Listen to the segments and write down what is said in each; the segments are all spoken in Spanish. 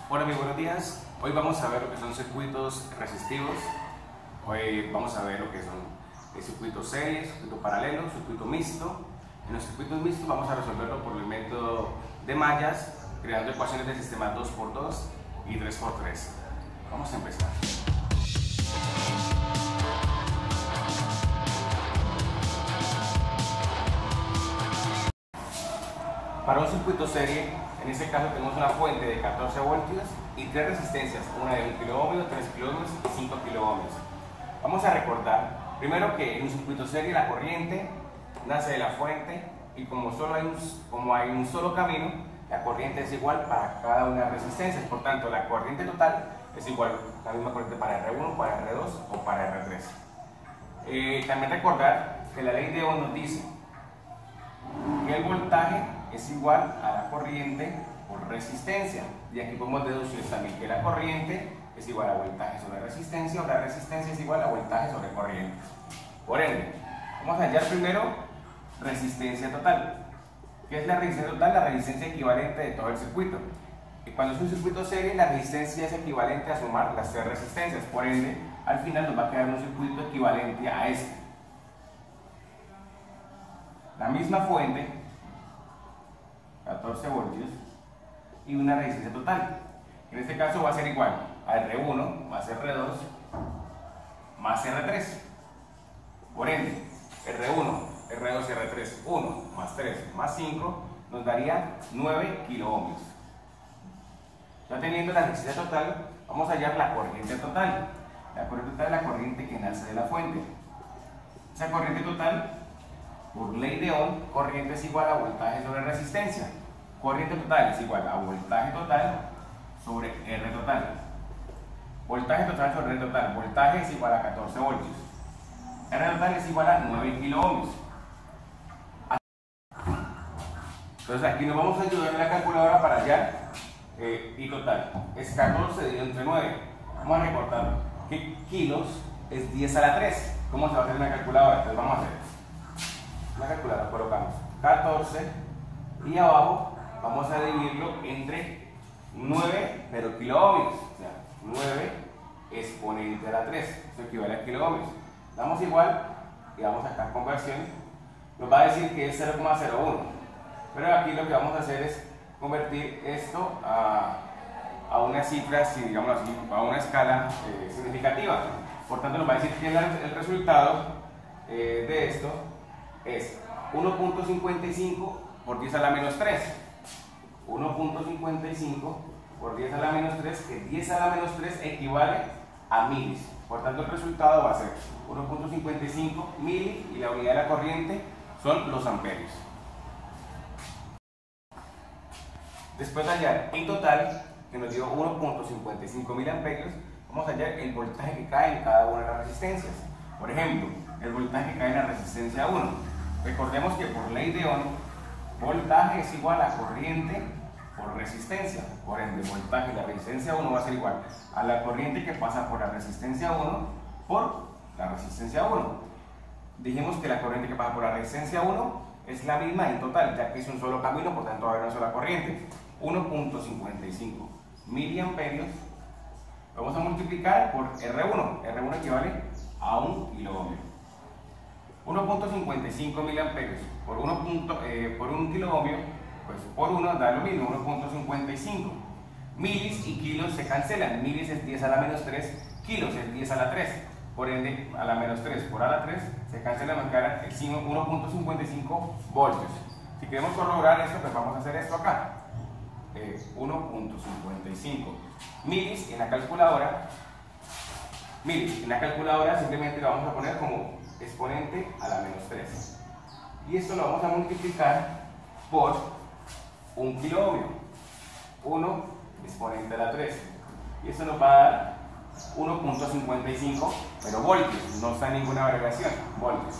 Hola, muy buenos días. Hoy vamos a ver lo que son circuitos resistivos. Hoy vamos a ver lo que son circuitos series, circuito paralelo, circuito mixto. En los circuitos mixtos vamos a resolverlo por el método de mallas, creando ecuaciones de sistema 2x2 y 3x3. Vamos a empezar. Para un circuito serie, en este caso tenemos una fuente de 14 voltios y tres resistencias, una de 1 kiloohmio, 3 kiloohmios y 5 kiloohmios. Vamos a recordar primero que en un circuito serie la corriente nace de la fuente y como hay un solo camino, la corriente es igual para cada una de las resistencias. Por tanto, la corriente total es igual, la misma corriente para R1, para R2 o para R3. También recordar que la ley de Ohm nos dice que el voltaje es igual a la corriente por resistencia. Y aquí podemos deducir también que la corriente es igual a voltaje sobre resistencia, o la resistencia es igual a voltaje sobre corriente. Por ende, vamos a hallar primero resistencia total. ¿Qué es la resistencia total? La resistencia equivalente de todo el circuito. Y cuando es un circuito serie, la resistencia es equivalente a sumar las tres resistencias. Por ende, al final nos va a quedar un circuito equivalente a este. La misma fuente, 14 voltios, y una resistencia total. En este caso va a ser igual a R1 más R2 más R3. Por ende, R1, R2 y R3, 1 más 3 más 5, nos daría 9 kiloohmios. Ya teniendo la resistencia total, vamos a hallar la corriente total. La corriente total es la corriente que nace de la fuente. Esa corriente total, por ley de Ohm, corriente es igual a voltaje sobre resistencia. Corriente total es igual a voltaje total sobre R total. Voltaje total sobre R total. Voltaje es igual a 14 voltios. R total es igual a 9 kiloohmios. Entonces aquí nos vamos a ayudar en la calculadora para hallar I total. Es 14 dividido entre 9. Vamos a recordar que kilos es 10 a la 3. ¿Cómo se va a hacer en la calculadora? Entonces vamos a hacer una calculadora, colocamos 14 y abajo vamos a dividirlo entre 9, pero kiloohmios, o sea, 9 exponente a la 3, eso equivale a kiloohmios. Damos igual y vamos a sacar conversión, nos va a decir que es 0,01, pero aquí lo que vamos a hacer es convertir esto a una cifra, si digamos así, a una escala significativa. Por tanto, nos va a decir que el resultado de esto es 1.55 por 10 a la menos 3. 1.55 por 10 a la menos 3, que 10 a la menos 3 equivale a milis. Por tanto, el resultado va a ser 1.55 mili y la unidad de la corriente son los amperios. Después de hallar I total, que nos dio 1.55 miliamperios, vamos a hallar el voltaje que cae en cada una de las resistencias. Por ejemplo, el voltaje que cae en la resistencia 1. Recordemos que por ley de Ohm, voltaje es igual a corriente por resistencia. Por ende, el voltaje de la resistencia 1 va a ser igual a la corriente que pasa por la resistencia 1 por la resistencia 1. Dijimos que la corriente que pasa por la resistencia 1 es la misma en total, ya que es un solo camino, por tanto va a haber una sola corriente. 1.55 miliamperios vamos a multiplicar por R1. R1 equivale a 1 kiloohmio. 1.55 miliamperios por 1 kiloohmio, pues por 1 da lo mismo, 1.55. Milis y kilos se cancelan. Milis es 10 a la menos 3, kilos es 10 a la 3. Por ende, a la menos 3 por a la 3 se cancela, nos queda el 1.55 voltios. Si queremos corroborar esto, pues vamos a hacer esto acá. 1.55 milis en la calculadora. Milis en la calculadora simplemente lo vamos a poner como exponente a la menos 3. Y esto lo vamos a multiplicar por 1 kiloohmio. 1 exponente a la 3. Y esto nos va a dar 1.55, pero voltios, no está en ninguna variación, voltios.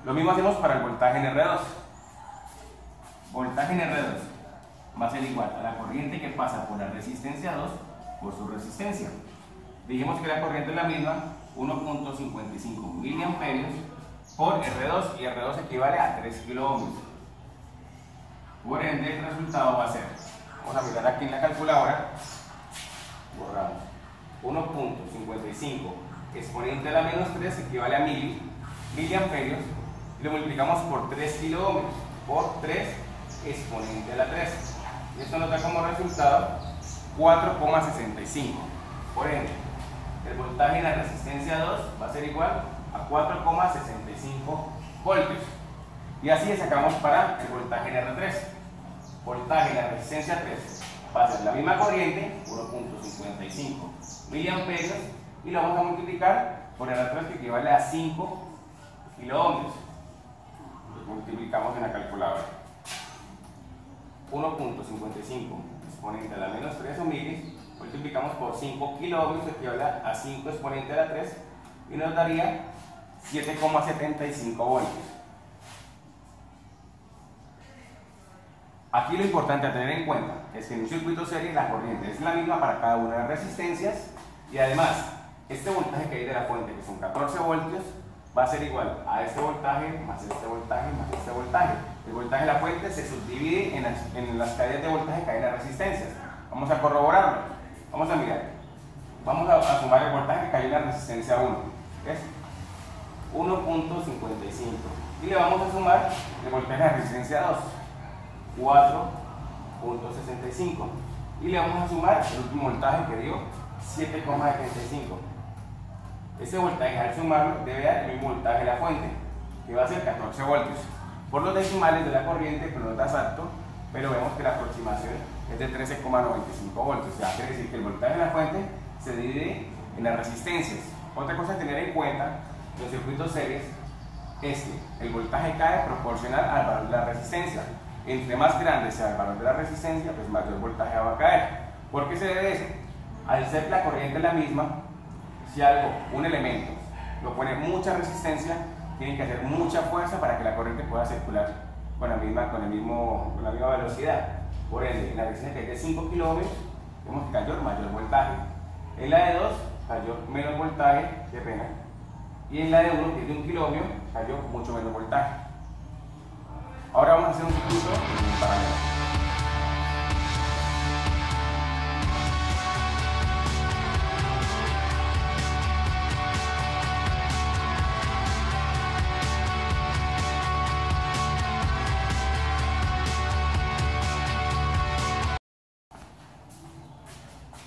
Lo mismo hacemos para el voltaje en R2. Voltaje en R2 va a ser igual a la corriente que pasa por la resistencia 2 por su resistencia. Dijimos que la corriente es la misma, 1.55 miliamperios por R2, y R2 equivale a 3 kiloohmios. Por ende, el resultado va a ser Vamos a mirar aquí en la calculadora. Borramos. 1.55 exponente a la menos 3 equivale a miliamperios, y lo multiplicamos por 3 kiloohmios por 3 exponente a la 3. Y esto nos da como resultado 4,65. Por ende, el voltaje en la resistencia 2 va a ser igual a 4,65 voltios. Y así sacamos para el voltaje en R3. Voltaje en la resistencia 3 va a ser la misma corriente, 1.55 miliamperios, y lo vamos a multiplicar por R3, que equivale a 5 kiloohmios. Lo multiplicamos en la calculadora. 1.55 exponente a la menos 3 o milis, multiplicamos por 5 kiloohmios, que equivale a 5 exponente a la 3, y nos daría 7,75 voltios. Aquí lo importante a tener en cuenta es que en un circuito serie la corriente es la misma para cada una de las resistencias, y además este voltaje que hay de la fuente, que son 14 voltios, va a ser igual a este voltaje más este voltaje más este voltaje. El voltaje de la fuente se subdivide en las cadenas de voltaje que hay en las resistencias. Vamos a corroborarlo. Vamos a mirar. Vamos a sumar el voltaje que hay en la resistencia 1. Es 1.55. Y le vamos a sumar el voltaje de la resistencia 2. 4.65. Y le vamos a sumar el último voltaje que dio 7,75. Ese voltaje, al sumarlo, debe dar el mismo voltaje de la fuente, que va a ser 14 voltios. Por los decimales de la corriente, pero no está exacto, pero vemos que la aproximación es de 13,95 voltios. O sea, quiere decir que el voltaje de la fuente se divide en las resistencias. Otra cosa a tener en cuenta en los circuitos series es que el voltaje cae proporcional al valor de la resistencia. Entre más grande sea el valor de la resistencia, pues mayor voltaje va a caer. ¿Por qué se debe eso? Al ser la corriente la misma, si un elemento lo pone mucha resistencia, tienen que hacer mucha fuerza para que la corriente pueda circular con la misma velocidad. Por ende, en la resistencia que es de 5 kiloohmios, vemos que cayó mayor voltaje. En la de 2 cayó menos voltaje, qué pena. Y en la de 1, que es de 1 kiloohmio, cayó mucho menos voltaje. Ahora vamos a hacer un circuito en paralelo.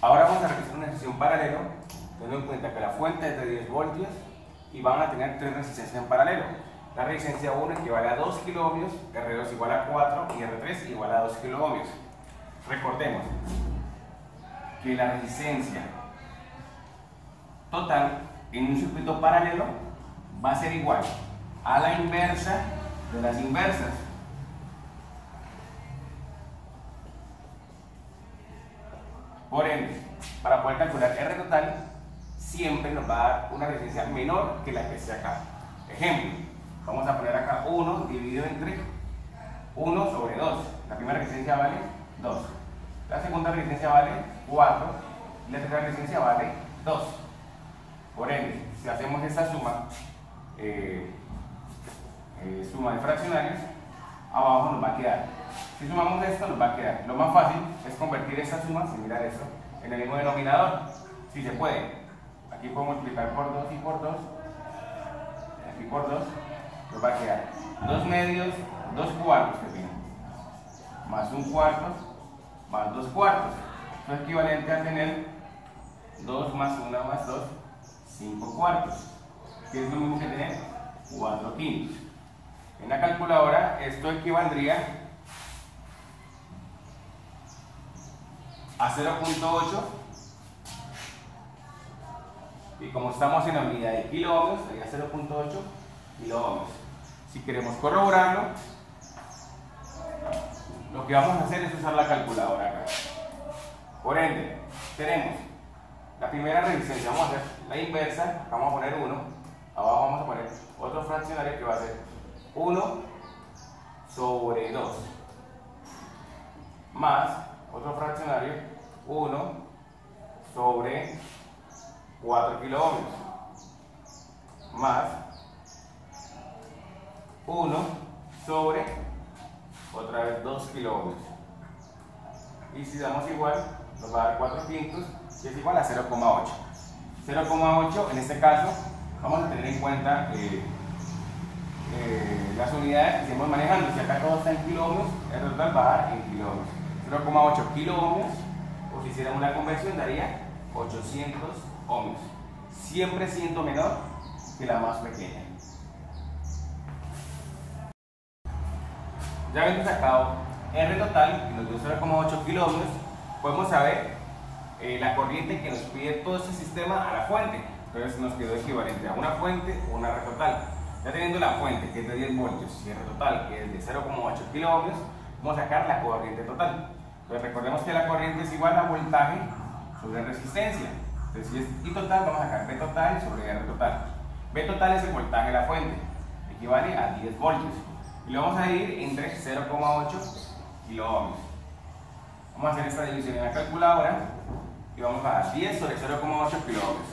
Ahora vamos a realizar una ejercicio en paralelo, teniendo en cuenta que la fuente es de 10 voltios y van a tener 3 resistencias en paralelo. La resistencia 1 equivale a 2 kiloohmios, R2 igual a 4 y R3 igual a 2 kiloohmios. Recordemos que la resistencia total en un circuito paralelo va a ser igual a la inversa de las inversas. Por ende, para poder calcular R total, siempre nos va a dar una resistencia menor que la que esté acá. Ejemplo, vamos a poner acá 1 dividido entre 1 sobre 2. La primera resistencia vale 2. La segunda resistencia vale 4. Y la tercera resistencia vale 2. Por ende, si hacemos esta suma, suma de fraccionarios, abajo nos va a quedar. Si sumamos esto, nos va a quedar. Lo más fácil es convertir esta suma, sin mirar esto, en el mismo denominador. Si se puede. Aquí puedo multiplicar por 2 y por 2. Aquí por 2. Nos va a quedar 2 medios, 2 cuartos, más 1 cuarto, más 2 cuartos. Esto es equivalente a tener 2 más 1 más 2, 5 cuartos, que es lo mismo que tener 4 quintos. En la calculadora esto equivaldría a 0.8, y como estamos en la unidad de kiloohmios, sería 0.8 kiloohmios. Si queremos corroborarlo, lo que vamos a hacer es usar la calculadora acá. Por ende, tenemos la primera resistencia, vamos a hacer la inversa, acá vamos a poner 1, abajo vamos a poner otro fraccionario que va a ser 1 sobre 2, más otro fraccionario 1 sobre 4 kiloohmios, más 1 sobre otra vez 2 kiloohmios. y si damos igual, nos va a dar 4 quintos, que es igual a 0,8. 0,8 en este caso, vamos a tener en cuenta las unidades que estemos manejando. Si acá todo está en kiloohmios, el total va a dar en kiloohmios. 0,8 kiloohmios, o si hiciéramos una conversión, daría 800 ohmios, siempre siendo menor que la más pequeña. Ya habiendo sacado R total, que nos dio 0,8 kiloohmios, podemos saber la corriente que nos pide todo este sistema a la fuente. Entonces nos quedó equivalente a una fuente o una R total. Ya teniendo la fuente, que es de 10 voltios, y R total, que es de 0,8 kiloohmios, vamos a sacar la corriente total. Entonces recordemos que la corriente es igual a voltaje sobre resistencia. Entonces si es I total, vamos a sacar V total sobre R total. V total es el voltaje de la fuente, equivale a 10 voltios. Y lo vamos a dividir entre 0,8 kiloohmios. Vamos a hacer esta división en la calculadora y vamos a dar 10 sobre 0,8 kiloohmios.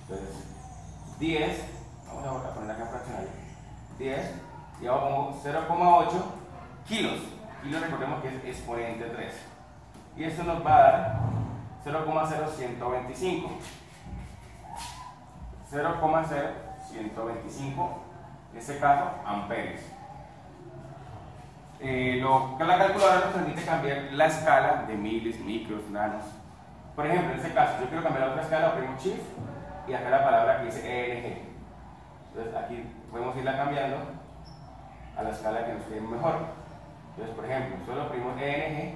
Entonces 10, vamos a poner acá fraccional, 10 y ahora pongo 0,8 kilos. Kilos, recordemos que es exponente 3. Y esto nos va a dar 0,0125. 0,0125, en este caso, amperios. La calculadora nos permite cambiar la escala de miles, micros, nanos. Por ejemplo, en este caso, yo quiero cambiar la otra escala, oprimo Shift y acá la palabra que dice ENG. Entonces aquí podemos irla cambiando a la escala que nos quede mejor. Entonces, por ejemplo, solo oprimimos ENG,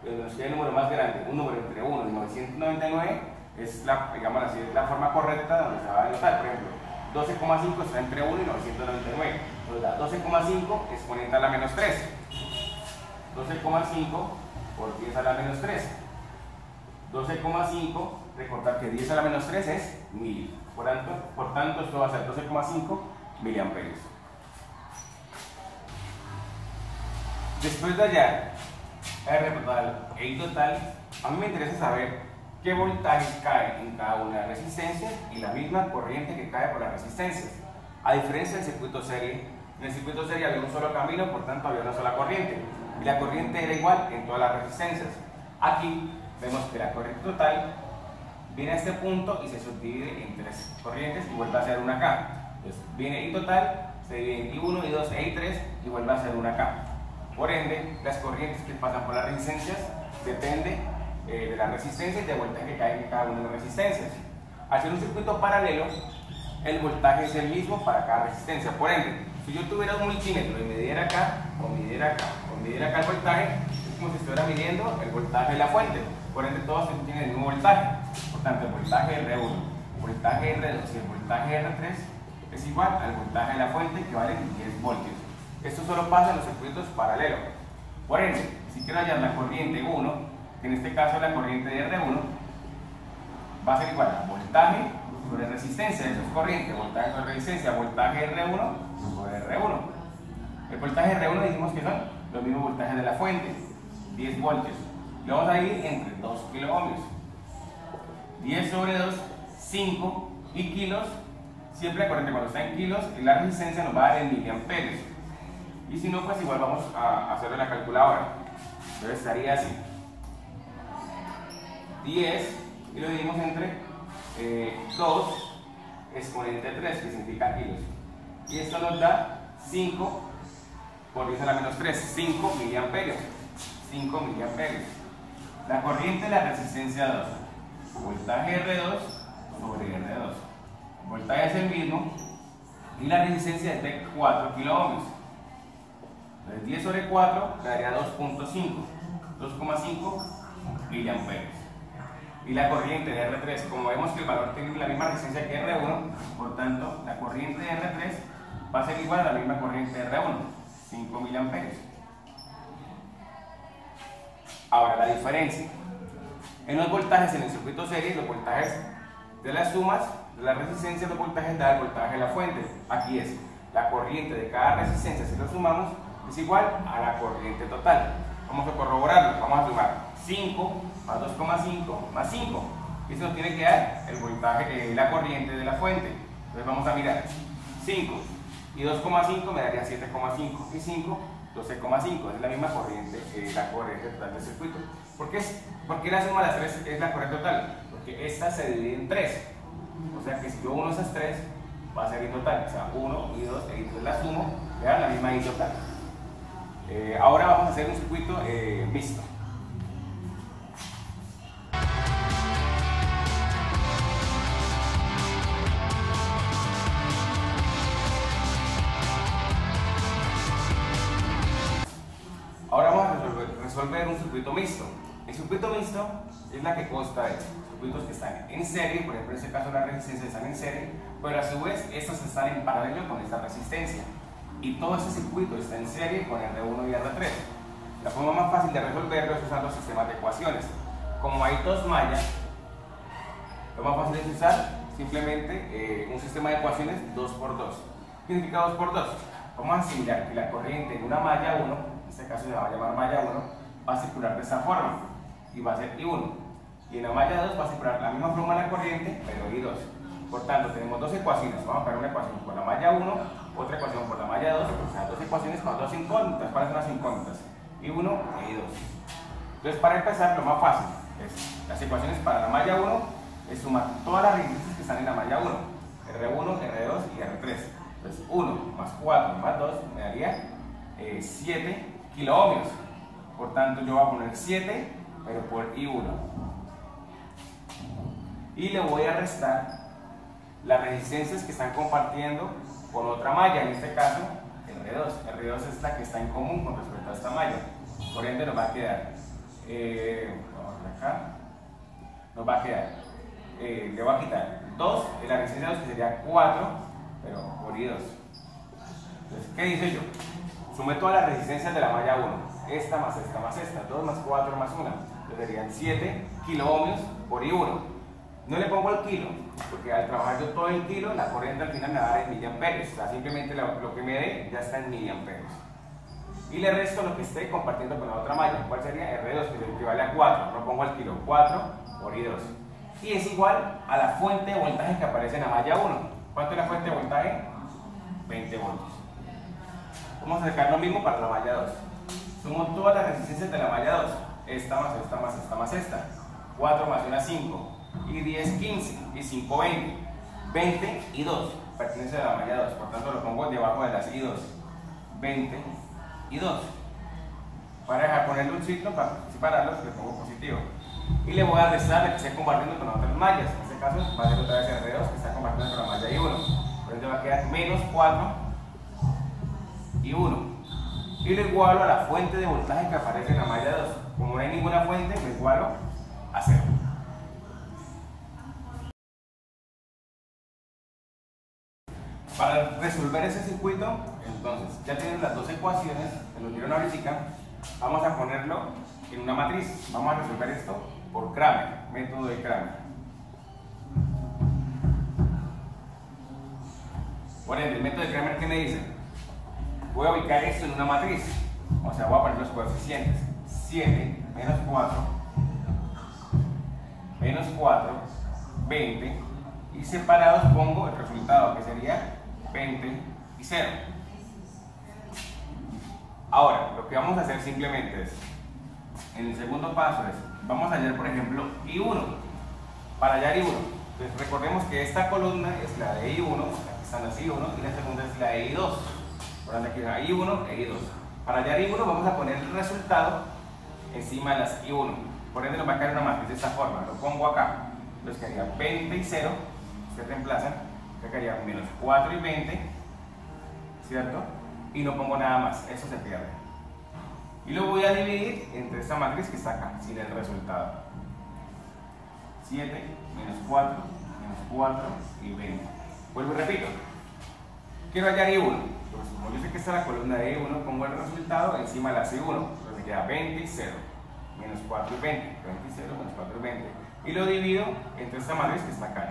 y donde nos quede el número más grande, un número entre 1 y 999, es la, digamos así, es la forma correcta donde se va a anotar. Por ejemplo, 12,5 está entre 1 y 999. Entonces da 12,5 exponente a la menos 3. 12,5 por 10 a la menos 3. 12,5, recordar que 10 a la menos 3 es 1000. Por tanto, esto va a ser 12,5 miliamperios. Después de hallar R total e I total, a mí me interesa saber qué voltaje cae en cada una de las resistencias y la misma corriente que cae por las resistencias. A diferencia del circuito serie, en el circuito serie había un solo camino, por tanto había una sola corriente, y la corriente era igual en todas las resistencias. Aquí vemos que la corriente total viene a este punto y se subdivide en 3 corrientes y vuelve a ser una acá. Entonces viene I total, se divide en I1, I2 e I3 y vuelve a ser una acá. Por ende, las corrientes que pasan por las resistencias dependen de la resistencia y del voltaje que cae en cada una de las resistencias. Al ser un circuito paralelo, el voltaje es el mismo para cada resistencia. Por ende, si yo tuviera un multímetro y midiera acá, o midiera acá, o midiera acá el voltaje, es como si estuviera midiendo el voltaje de la fuente. Por ende, todos tienen el mismo voltaje. Por tanto, el voltaje R1, el voltaje R2 y el voltaje R3 es igual al voltaje de la fuente, que vale 10 voltios. Esto solo pasa en los circuitos paralelos. Por ende, si quiero hallar la corriente 1, que en este caso la corriente de R1, va a ser igual a voltaje sobre resistencia, eso es corriente, voltaje sobre resistencia, voltaje R1 sobre R1. El voltaje R1 dijimos que son los mismos voltajes de la fuente, 10 voltios. Lo vamos a dividir entre 2 kiloohmios. 10 sobre 2, 5, y kilos, siempre corriente cuando está en kilos, y la resistencia nos va a dar en miliamperios. Y si no, pues igual vamos a hacerlo en la calculadora. Entonces estaría así: 10, y lo dividimos entre 2 exponente 3, que significa kilos. Y esto nos da 5 por 10 a la menos 3, 5 miliamperios. 5 miliamperios. La corriente de la resistencia 2, voltaje R2 sobre R2. El voltaje es el mismo y la resistencia es de 4 kiloohmios. Entonces 10 sobre 4 le daría 2,5 miliamperios. Y la corriente de R3, como vemos que el valor tiene la misma resistencia que R1, por tanto la corriente de R3 va a ser igual a la misma corriente de R1, 5 miliamperios. Ahora la diferencia. En los voltajes en el circuito serie, los voltajes de las sumas de la resistencia, los voltajes da el voltaje de la fuente. Aquí es la corriente de cada resistencia, si lo sumamos, es igual a la corriente total. Vamos a corroborarlo, vamos a sumar 5 más 2,5 más 5. Y eso nos tiene que dar el voltaje, la corriente de la fuente. Entonces vamos a mirar 5 y 2,5 me daría 7,5 y 5 12,5, es la misma corriente, la corriente total del circuito. ¿Por qué la suma de las tres es la corriente total? Porque esta se divide en 3, o sea que si yo uno esas 3 va a ser I total, o sea 1 y 2, y entonces la sumo, me da la misma I total. Ahora vamos a hacer un circuito mixto. Ahora vamos a resolver un circuito mixto. El circuito mixto es la que consta de circuitos que están en serie, por ejemplo en este caso las resistencias están en serie, pero a su vez estas están en paralelo con esta resistencia. Y todo ese circuito está en serie con R1 y R3. La forma más fácil de resolverlo es usando sistemas de ecuaciones. Como hay dos mallas, lo más fácil es usar simplemente un sistema de ecuaciones 2×2. ¿Qué significa 2×2? Vamos a asimilar que la corriente en una malla 1, en este caso se va a llamar malla 1, va a circular de esta forma y va a ser I1. Y en la malla 2 va a circular la misma forma la corriente, pero I2. Por tanto, tenemos dos ecuaciones. Vamos a poner una ecuación por la malla 1, otra ecuación por la malla 2, o sea, dos ecuaciones con dos incógnitas. ¿Cuáles son las incógnitas? I1 e I2. Entonces, para empezar, lo más fácil es las ecuaciones para la malla 1 es sumar todas las resistencias que están en la malla 1, R1, R2 y R3. Entonces, 1 más 4 más 2 me daría 7 kiloohmios. Por tanto, yo voy a poner 7, pero por I1. Y le voy a restar las resistencias que están compartiendo con otra malla, en este caso R2. R2 es la que está en común con respecto a esta malla. Por ende nos va a quedar, vamos por acá, nos va a quedar, le voy a quitar 2, la resistencia 2 que sería 4, pero por I2. Entonces, ¿qué dice yo? Sume todas las resistencias de la malla 1, esta más esta más esta, 2 más 4 más 1, entonces serían 7 kiloohmios por I1. No le pongo el kilo, porque al trabajar yo todo el kilo, la corriente al final me va a dar en miliamperes, o sea, simplemente lo que me dé ya está en miliamperes. Y le resto lo que esté compartiendo con la otra malla, ¿cuál sería? R2, que equivale a 4, no pongo el kilo, 4 por I2. Y es igual a la fuente de voltaje que aparece en la malla 1. ¿Cuánto es la fuente de voltaje? 20 voltios. Vamos a sacar lo mismo para la malla 2. Sumo todas las resistencias de la malla 2, esta más esta más esta más esta. 4 más 1, 5. Y 10, 15, y 5, 20. 20 y 2 pertenece a la malla 2, por tanto lo pongo debajo de las I2. 20 y 2. Para ponerle un signo, para separarlos, le pongo positivo. Y le voy a restar la que esté compartiendo con otras mallas. En este caso va a ser otra vez R2 que está compartiendo con la malla I1. Por ende va a quedar menos 4 y 1. Y lo igualo a la fuente de voltaje que aparece en la malla 2. Como no hay ninguna fuente, lo igualo a 0. Para resolver ese circuito, entonces, ya tienen las dos ecuaciones, me lo dieron ahorita, vamos a ponerlo en una matriz. Vamos a resolver esto por Cramer, método de Cramer. Por ende, el método de Cramer, ¿qué me dice? Voy a ubicar esto en una matriz, o sea, voy a poner los coeficientes. 7 menos 4, menos 4, 20, y separados pongo el resultado, que sería 20 y 0. Ahora, lo que vamos a hacer simplemente es, en el segundo paso es, vamos a hallar por ejemplo I1. Para hallar I1, entonces recordemos que esta columna es la de I1, aquí están las I1, y la segunda es la de I2. Por ejemplo, aquí está I1 e I2. Para hallar I1 vamos a poner el resultado encima de las I1. Por ende nos va a caer una matriz de esta forma, lo pongo acá. Entonces quedaría 20 y 0, se reemplazan, que quedaría menos 4 y 20, ¿cierto? Y no pongo nada más, eso se pierde. Y lo voy a dividir entre esta matriz que está acá, sin el resultado. 7, menos 4, menos 4 y 20. Vuelvo y repito. Quiero hallar I1. Pues como yo sé que está la columna de I1, pongo el resultado encima de la C1. Entonces me queda 20 y 0. Menos 4 y 20. 20 y 0, menos 4 y 20. Y lo divido entre esta matriz que está acá.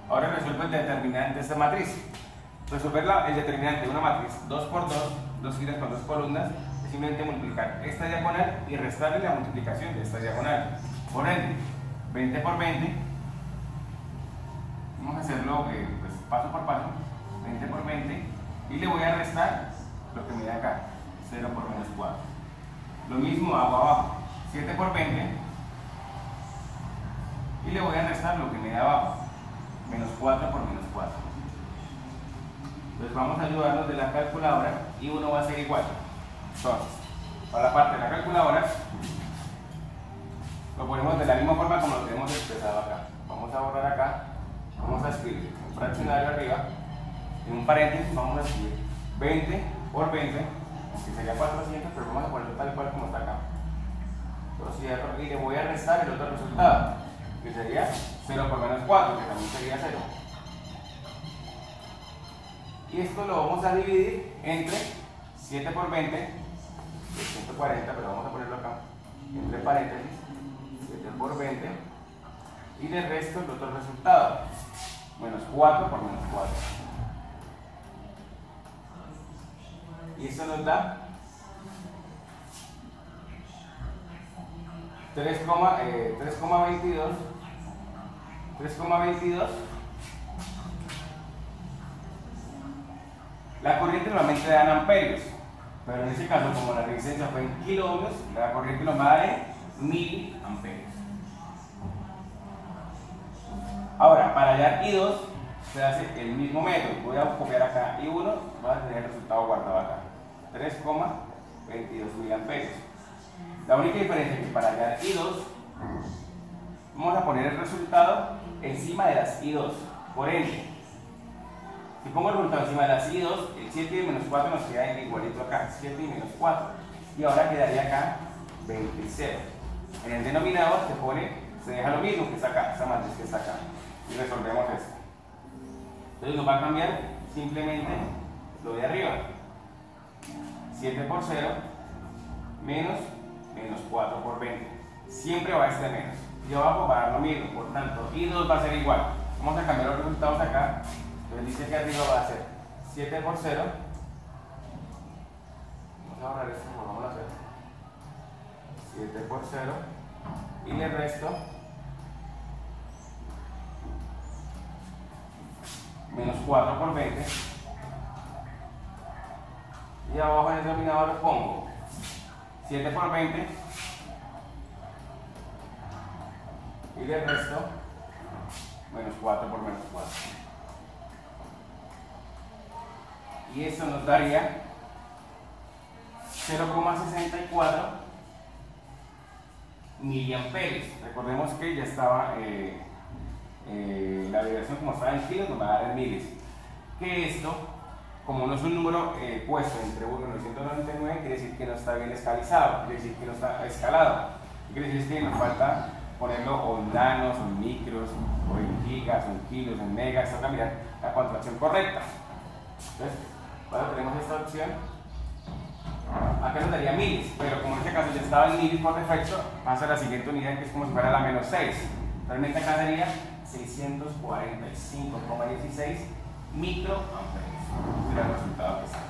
Ahora resuelvo el determinante de esta matriz. Resolver el determinante de una matriz 2×2, dos filas con dos columnas, es simplemente multiplicar esta diagonal y restarle la multiplicación de esta diagonal. Por ende, 20 por 20, vamos a hacerlo pues, paso por paso, 20 por 20, y le voy a restar lo que me da acá, 0 por menos 4. Lo mismo hago abajo, 7 por 20, y le voy a restar lo que me da abajo, menos 4 por menos 4. Entonces vamos a ayudarnos de la calculadora y uno va a ser igual. Entonces, para la parte de la calculadora, lo ponemos de la misma forma como lo tenemos expresado acá. Vamos a borrar acá, vamos a escribir un fraccionario arriba, en un paréntesis vamos a escribir 20 por 20, que sería 400, pero vamos a ponerlo tal cual como está acá. Y le voy a restar el otro resultado, que sería 0 por menos 4, que también sería 0. Y esto lo vamos a dividir entre 7 por 20, que es 140, pero vamos a ponerlo acá, entre paréntesis, 7 por 20, y le resto el otro resultado, menos 4 por menos 4. Y eso nos da 3,22. La corriente normalmente da en amperios, pero en este caso, como la resistencia fue en kiloohmios, la corriente nos va a dar en miliamperios. Ahora, para hallar I2 se hace el mismo método. Voy a copiar acá I1, va a tener el resultado guardado acá, 3,22 miliamperios. La única diferencia es que para hallar I2 vamos a poner el resultado encima de las I2. Por ende, si pongo el resultado encima de las I2, el 7 y el menos 4 nos queda igualito acá, 7 y menos 4. Y ahora quedaría acá 20 y 0. En el denominador se deja lo mismo que está acá, esa matriz que está acá. Y resolvemos esto. Entonces nos va a cambiar simplemente lo de arriba. 7 por 0 menos 4 por 20. Siempre va a este menos. Y abajo va a dar lo mismo. Por tanto, I2 va a ser igual. Vamos a cambiar los resultados acá. Entonces dice que arriba va a ser 7 por 0. Vamos a borrar esto, vamos a hacer 7 por 0. Y le resto menos 4 por 20. Y abajo en el denominador pongo 7 por 20. Y le resto menos 4 por menos 4. Y eso nos daría 0,64 miliamperios. Recordemos que ya estaba la vibración, como estaba en kilos, nos va a dar en miles. Que esto, como no es un número puesto entre 1 y 999, quiere decir que no está bien escalizado, quiere decir que no está escalado. Quiere decir que nos falta ponerlo o en nanos, o en micros, o en gigas, o en kilos, en megas, hasta mirar la contracción correcta. Entonces, cuando tenemos esta opción, acá nos daría miles, pero como en este caso ya estaba en miles por defecto, pasa a la siguiente unidad, que es como si fuera la menos 6. Realmente acá daría 645,16 microamperios. Este era el resultado que sale.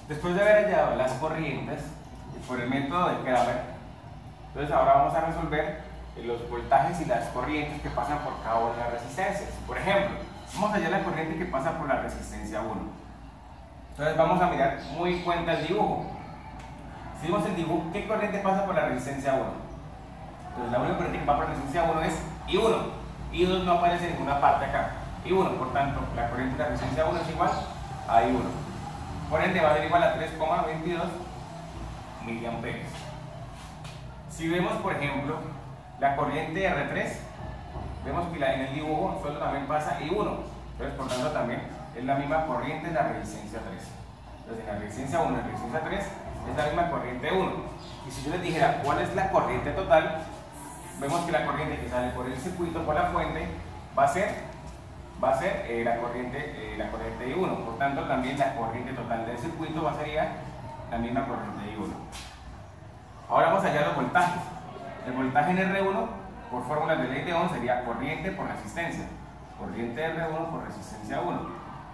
Después de haber hallado las corrientes por el método de Kramer, entonces ahora vamos a resolver los voltajes y las corrientes que pasan por cada una de las resistencias. Por ejemplo, vamos a hallar la corriente que pasa por la resistencia 1. Entonces vamos a mirar muy en cuenta el dibujo. Si vemos el dibujo, ¿qué corriente pasa por la resistencia 1? Entonces la única corriente que va por la resistencia 1 es I1. I2 no aparece en ninguna parte acá. I1, por tanto, la corriente de la resistencia 1 es igual a I1. Por ende va a ser igual a 3,22 miliamperios. Si vemos, por ejemplo, la corriente R3, vemos que en el dibujo solo también pasa I1. Entonces, por tanto, también es la misma corriente de la resistencia 3. Entonces, en la resistencia 1 y la resistencia 3 es la misma corriente 1. Y si yo les dijera cuál es la corriente total, vemos que la corriente que sale por el circuito, por la fuente, va a ser la corriente I1. Por tanto, también la corriente total del circuito sería la misma corriente I1. Ahora vamos a hallar los voltajes. El voltaje en R1, por fórmulas de ley de Ohm, sería corriente por resistencia. Corriente de R1 por resistencia 1.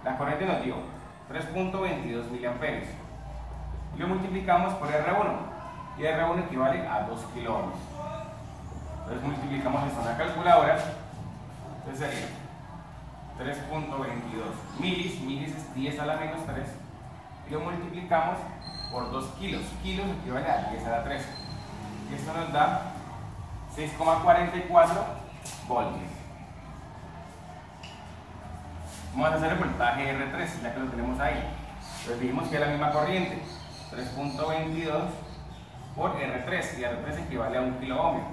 La corriente nos dio 3.22 miliamperios. Y lo multiplicamos por R1. Y R1 equivale a 2 kiloohms. Entonces multiplicamos esto en la calculadora. Entonces sería 3.22 milis, milis es 10 a la menos 3, y lo multiplicamos por 2 kilos, kilos equivale a 10 a la 3, y esto nos da 6,44 voltios. Vamos a hacer el voltaje R3, ya que lo tenemos ahí. Entonces dijimos que es la misma corriente, 3.22 por R3, y R3 equivale a 1 kilo ohmio.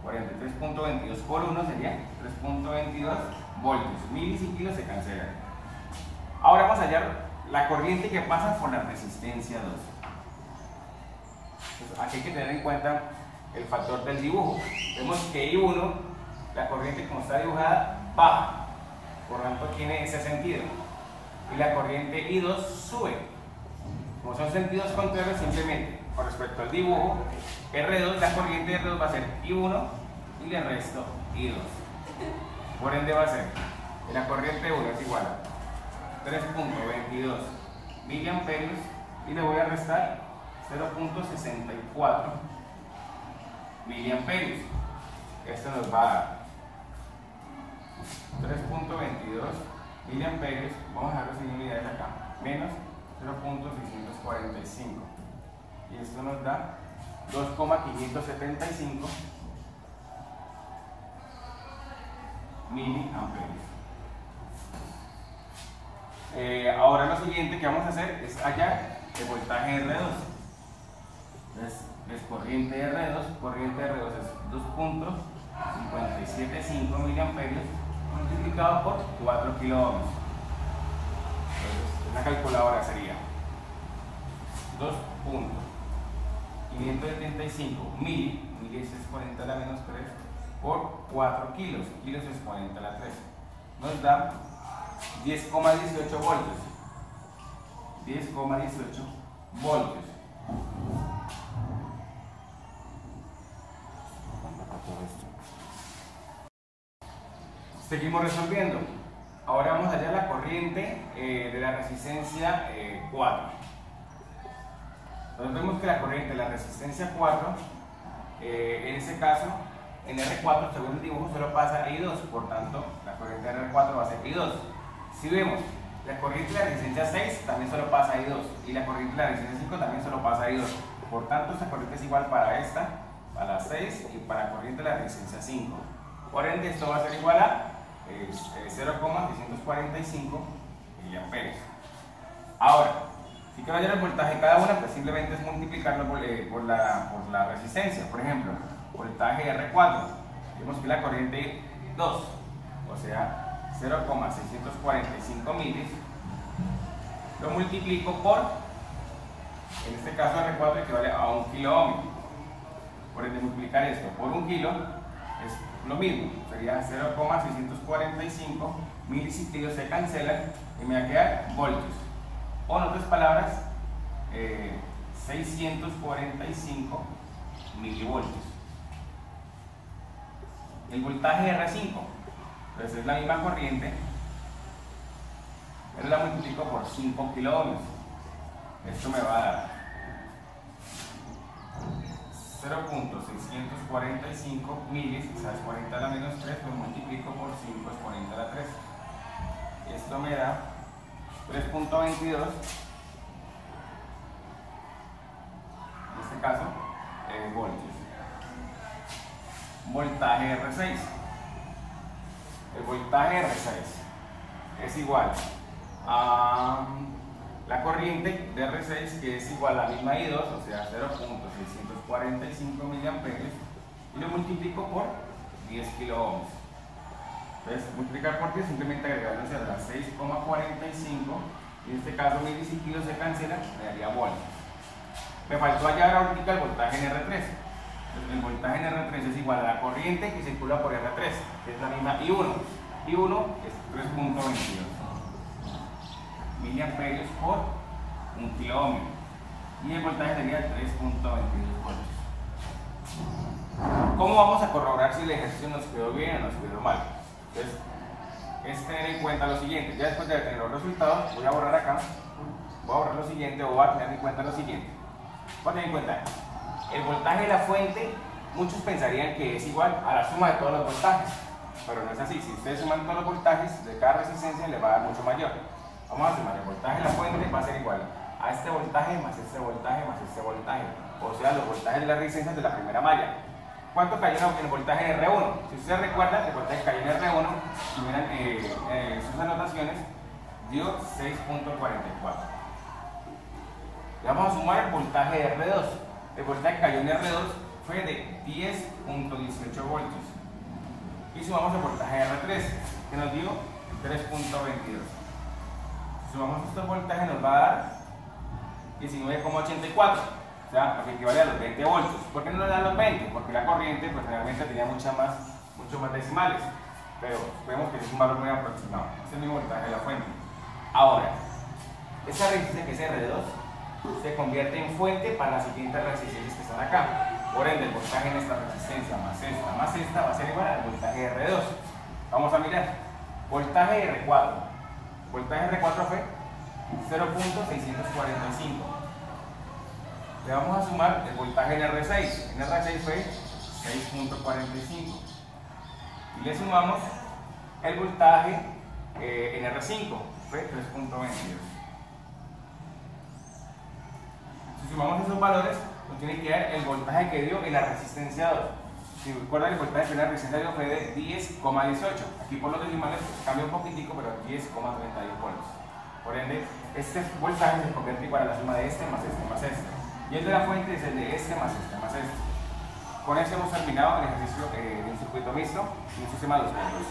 Por ende, 3.22 por 1 sería 3.22 voltios. Milis y kilos se cancelan. Ahora vamos a hallar la corriente que pasa por la resistencia 2. Entonces, aquí hay que tener en cuenta el factor del dibujo. Vemos que I1, la corriente como está dibujada, baja. Por lo tanto, tiene ese sentido. Y la corriente I2 sube. Como son sentidos contrarios, simplemente con respecto al dibujo, R2, la corriente R2 va a ser I1 y el resto I2. Por ende va a ser, la corriente 1 es igual a 3.22 miliamperios y le voy a restar 0.64 miliamperios. Esto nos va a dar 3.22 miliamperios, vamos a dejarlo sin unidades acá, menos 0.645, y esto nos da 2,575 miliamperios. Ahora lo siguiente que vamos a hacer es hallar el voltaje R2. Entonces, es corriente R2 es 2.575 miliamperios multiplicado por 4 kilo ohmios. Entonces, la calculadora sería 2.575 mili es exponente a la menos 3 por 4 kilos, kilos es exponente a la 3, nos da 10,18 voltios. 10,18 voltios. Seguimos resolviendo. Ahora vamos a hallar la corriente de la resistencia 4. Entonces vemos que la corriente de la resistencia 4, en este caso, en R4, según el dibujo, solo pasa I2, por tanto, la corriente de R4 va a ser I2. Si vemos, la corriente de la resistencia 6 también solo pasa I2, y la corriente de la resistencia 5 también solo pasa I2. Por tanto, esta corriente es igual para esta, para la 6, y para la corriente de la resistencia 5. Por ende, esto va a ser igual a 0,645 miliamperios. Ahora, si quiero hallar el voltaje de cada una, pues simplemente es multiplicarlo por la resistencia. Por ejemplo, voltaje R4, vemos que la corriente 2, o sea 0,645 milis, lo multiplico por, en este caso R4 equivale a 1 kilo ohmio. Por ende, multiplicar esto por 1 kilo es lo mismo, sería 0,645 milis y kilos se cancelan y me va a quedar voltios. O en otras palabras, 645 milivoltios. El voltaje R5, pues es la misma corriente, pero la multiplico por 5 kilo ohmios. Esto me va a dar 0.645 milis, o sea, exponente a la menos 3, lo multiplico por 5 exponente a la 3. Esto me da 3.22, en este caso, voltios. Voltaje R6. El voltaje R6 es igual a la corriente de R6, que es igual a la misma I2, o sea 0.645 miliamperios, y lo multiplico por 10 kilo ohms. Entonces, multiplicar por 10, simplemente agregarlo a las 6,45, y en este caso milis y kilos se cancelan, me daría voltios. Me faltó hallar ahorita el voltaje en R3. Entonces, el voltaje en R3 es igual a la corriente que circula por R3, que es la misma I1. I1 es 3.22 miliamperios por 1 kilo ohmio, y el voltaje sería 3.22 voltios. ¿Cómo vamos a corroborar si el ejercicio nos quedó bien o nos quedó mal? Entonces, es tener en cuenta lo siguiente. Ya después de tener los resultados, voy a borrar acá, voy a borrar lo siguiente, o voy a tener en cuenta lo siguiente. Voy a tener en cuenta el voltaje de la fuente. Muchos pensarían que es igual a la suma de todos los voltajes, pero no es así. Si ustedes suman todos los voltajes de cada resistencia, les va a dar mucho mayor. Vamos a sumar el voltaje de la fuente, va a ser igual a este voltaje más este voltaje más este voltaje, o sea, los voltajes de las resistencias de la primera malla. ¿Cuánto cayó en el voltaje en R1? Si ustedes recuerdan, el voltaje cayó en R1, si miran sus anotaciones, dio 6.44. Le vamos a sumar el voltaje de R2. El voltaje que cayó en R2 fue de 10.18 voltios. Y sumamos el voltaje de R3, que nos dio 3.22. Si sumamos estos voltajes nos va a dar 19.84. O sea, lo que equivale a los 20 voltios. ¿Por qué no nos dan los 20? Porque la corriente pues realmente tenía mucho más decimales. Pero vemos que es un valor muy aproximado. Es el mismo voltaje de la fuente. Ahora, esa resistencia que es R2 se convierte en fuente para las siguientes resistencias que están acá. Por ende, el voltaje en esta resistencia más esta va a ser igual al voltaje de R2. Vamos a mirar. Voltaje de R4. Voltaje de R4 fue 0.645. Le vamos a sumar el voltaje en R6. En R6 fue 6.45. Y le sumamos el voltaje en R5, fue 3.22. Si sumamos esos valores, nos tiene que dar el voltaje que dio en la resistencia 2. Si recuerdan, el voltaje que dio en la resistencia 2 fue de 10,18. Aquí por los decimales cambia un poquitico, pero 10,32 voltios. Por ende, este voltaje se convierte igual a la suma de este más este más este. Y el de la fuente es el de este más este más este. Con esto hemos terminado el ejercicio de un circuito mixto y un sistema de 2 puntos.